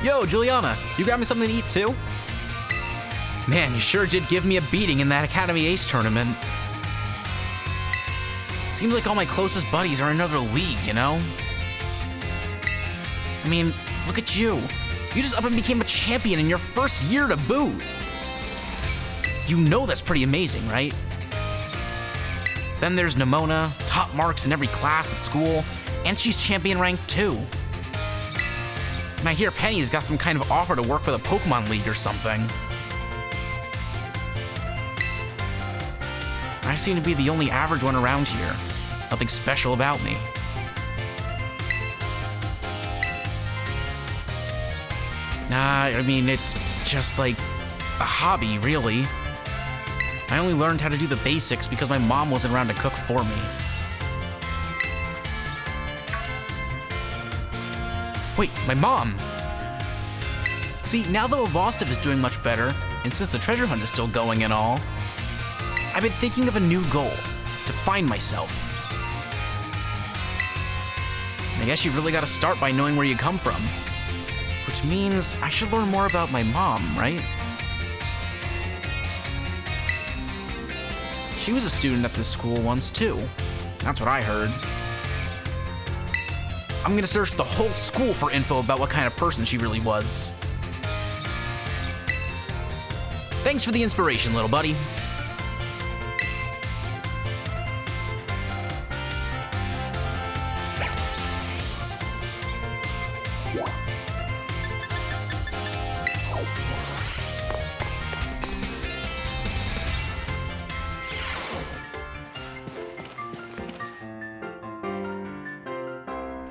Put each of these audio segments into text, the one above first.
Yo, Juliana, you grab me something to eat too? Man, you sure did give me a beating in that Academy Ace tournament. Seems like all my closest buddies are in another league, you know? I mean, look at you. You just up and became a champion in your first year to boot. You know that's pretty amazing, right? Then there's Nimona, top marks in every class at school, and she's champion rank too. And I hear Penny's got some kind of offer to work for the Pokemon League or something. I seem to be the only average one around here. Nothing special about me. Nah, I mean, it's just like a hobby, really. I only learned how to do the basics because my mom wasn't around to cook for me. Wait, my mom? See, now that Evolstive is doing much better, and since the treasure hunt is still going and all, I've been thinking of a new goal, to find myself. And I guess you really gotta start by knowing where you come from. Which means I should learn more about my mom, right? She was a student at this school once too. That's what I heard. I'm gonna search the whole school for info about what kind of person she really was. Thanks for the inspiration, little buddy.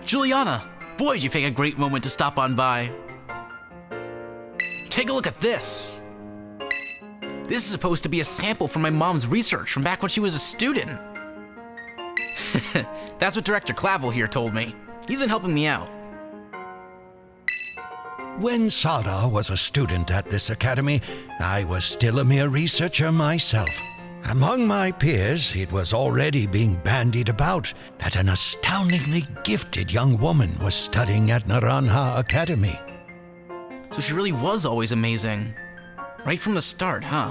Juliana, boy, did you pick a great moment to stop on by. Take a look at this. This is supposed to be a sample from my mom's research from back when she was a student. That's what Director Clavel here told me. He's been helping me out. When Sada was a student at this academy, I was still a mere researcher myself. Among my peers, it was already being bandied about that an astoundingly gifted young woman was studying at Naranja Academy. So she really was always amazing. Right from the start, huh?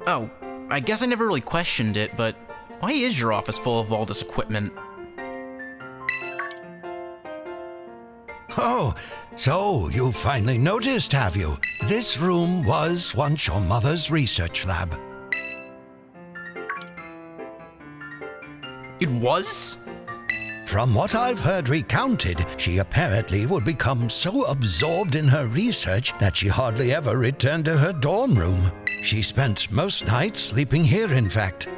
Oh, I guess I never really questioned it, but why is your office full of all this equipment? Oh, so you finally noticed, have you? This room was once your mother's research lab. It was? From what I've heard recounted, she apparently would become so absorbed in her research that she hardly ever returned to her dorm room. She spent most nights sleeping here, in fact.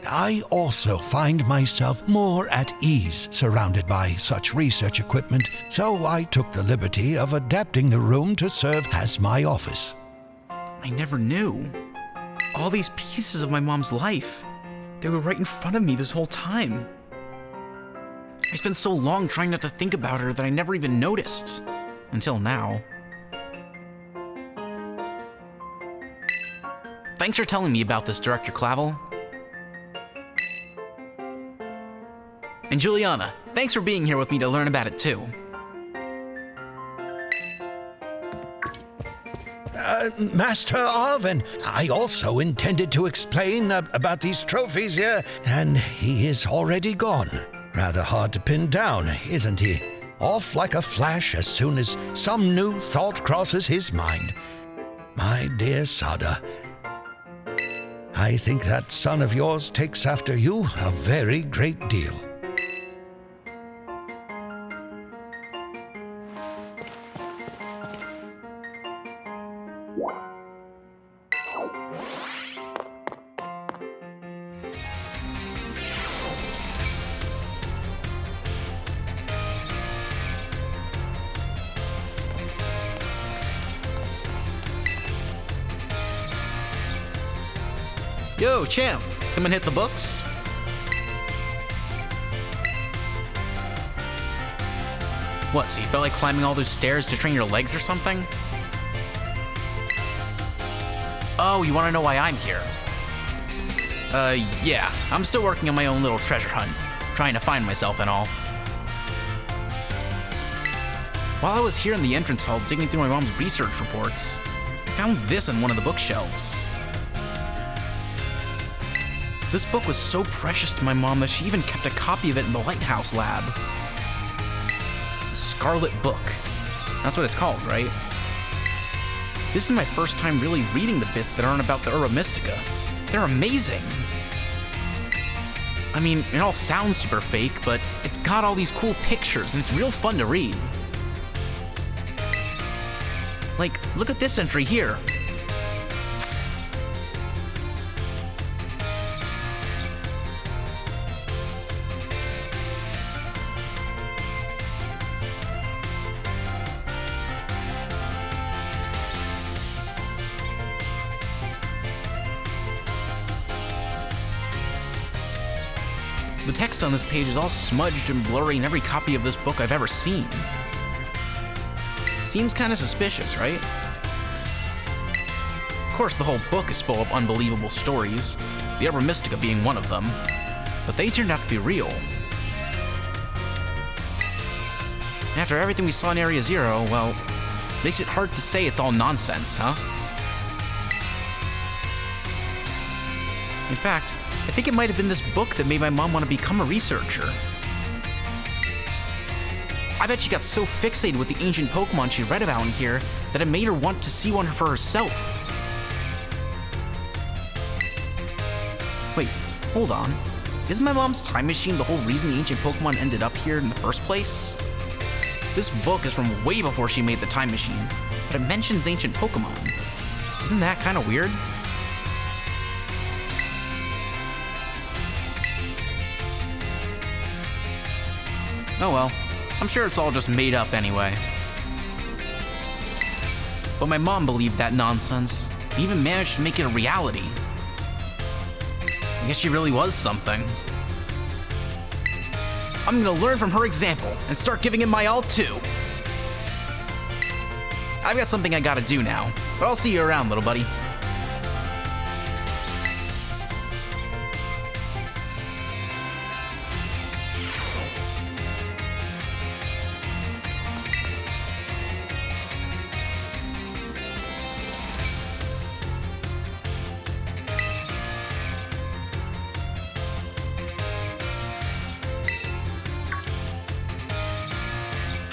I also find myself more at ease surrounded by such research equipment, so I took the liberty of adapting the room to serve as my office. I never knew. All these pieces of my mom's life, they were right in front of me this whole time. I spent so long trying not to think about her that I never even noticed. Until now. Thanks for telling me about this, Director Clavel. And Juliana, thanks for being here with me to learn about it too. Master Arvin, I also intended to explain about these trophies here, and he is already gone. Rather hard to pin down, isn't he? Off like a flash as soon as some new thought crosses his mind. My dear Sada, I think that son of yours takes after you a very great deal. Yo, champ, come and hit the books? What, so you felt like climbing all those stairs to train your legs or something? Oh, you want to know why I'm here? Yeah, I'm still working on my own little treasure hunt, trying to find myself and all. While I was here in the entrance hall digging through my mom's research reports, I found this on one of the bookshelves. This book was so precious to my mom that she even kept a copy of it in the lighthouse lab. The Scarlet book. That's what it's called, right? This is my first time really reading the bits that aren't about the Urba Mystica. They're amazing. I mean, it all sounds super fake, but it's got all these cool pictures and it's real fun to read. Like, look at this entry here. The text on this page is all smudged and blurry in every copy of this book I've ever seen. Seems kind of suspicious, right? Of course, the whole book is full of unbelievable stories, the Urba Mystica being one of them, but they turned out to be real. After everything we saw in Area Zero, well, makes it hard to say it's all nonsense, huh? In fact, I think it might have been this book that made my mom want to become a researcher. I bet she got so fixated with the ancient Pokemon she read about in here that it made her want to see one for herself. Wait, hold on. Isn't my mom's time machine the whole reason the ancient Pokemon ended up here in the first place? This book is from way before she made the time machine, but it mentions ancient Pokemon. Isn't that kind of weird? Oh well, I'm sure it's all just made up anyway. But my mom believed that nonsense, and even managed to make it a reality. I guess she really was something. I'm gonna learn from her example and start giving it my all too. I've got something I gotta do now, but I'll see you around, little buddy.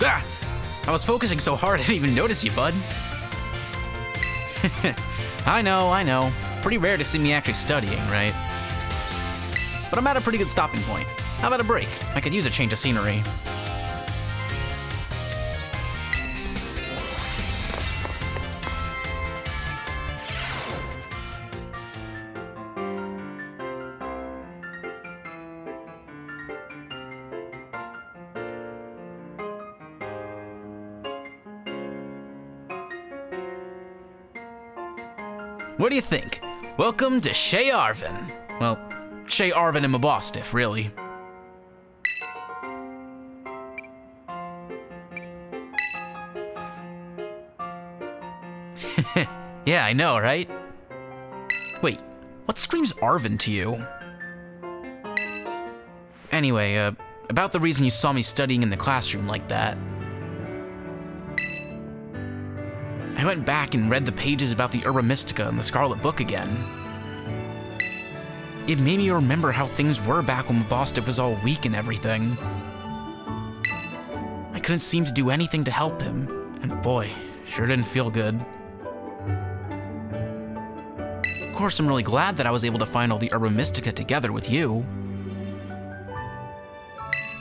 Ah! I was focusing so hard I didn't even notice you, bud. I know. Pretty rare to see me actually studying, right? But I'm at a pretty good stopping point. How about a break? I could use a change of scenery. What do you think? Welcome to Shea Arvin. Well, Shea Arvin and Mabostiff, really. Yeah, I know, right? Wait, what screams Arvin to you? Anyway, about the reason you saw me studying in the classroom like that. I went back and read the pages about the Urba Mystica in the Scarlet book again. It made me remember how things were back when Mabostiff was all weak and everything. I couldn't seem to do anything to help him, and boy, sure didn't feel good. Of course, I'm really glad that I was able to find all the Urba Mystica together with you.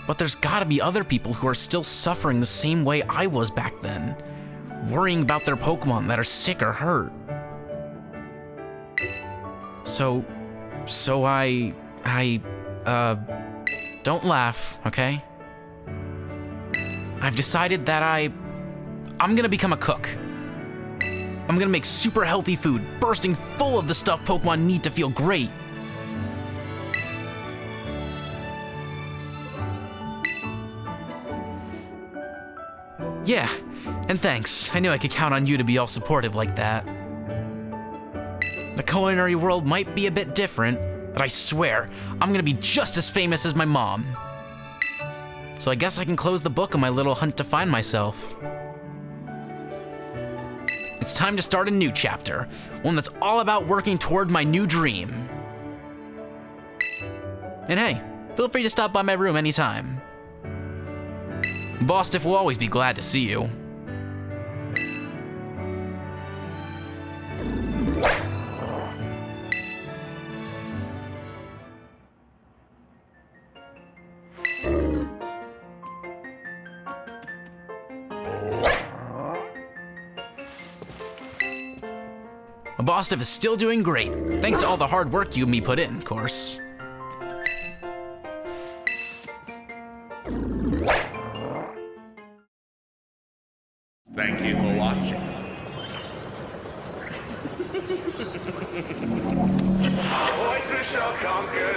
But there's gotta be other people who are still suffering the same way I was back then, worrying about their Pokemon that are sick or hurt. So I don't laugh, okay? I've decided that I'm gonna become a cook. I'm gonna make super healthy food, bursting full of the stuff Pokemon need to feel great. Yeah, and thanks. I knew I could count on you to be all supportive like that. The culinary world might be a bit different, but I swear, I'm gonna be just as famous as my mom. So I guess I can close the book on my little hunt to find myself. It's time to start a new chapter, one that's all about working toward my new dream. And hey, feel free to stop by my room anytime. Boss Stiff will always be glad to see you. Boss Stiff is still doing great, thanks to all the hard work you and me put in, of course. Thank you for watching. Voices shall conquer.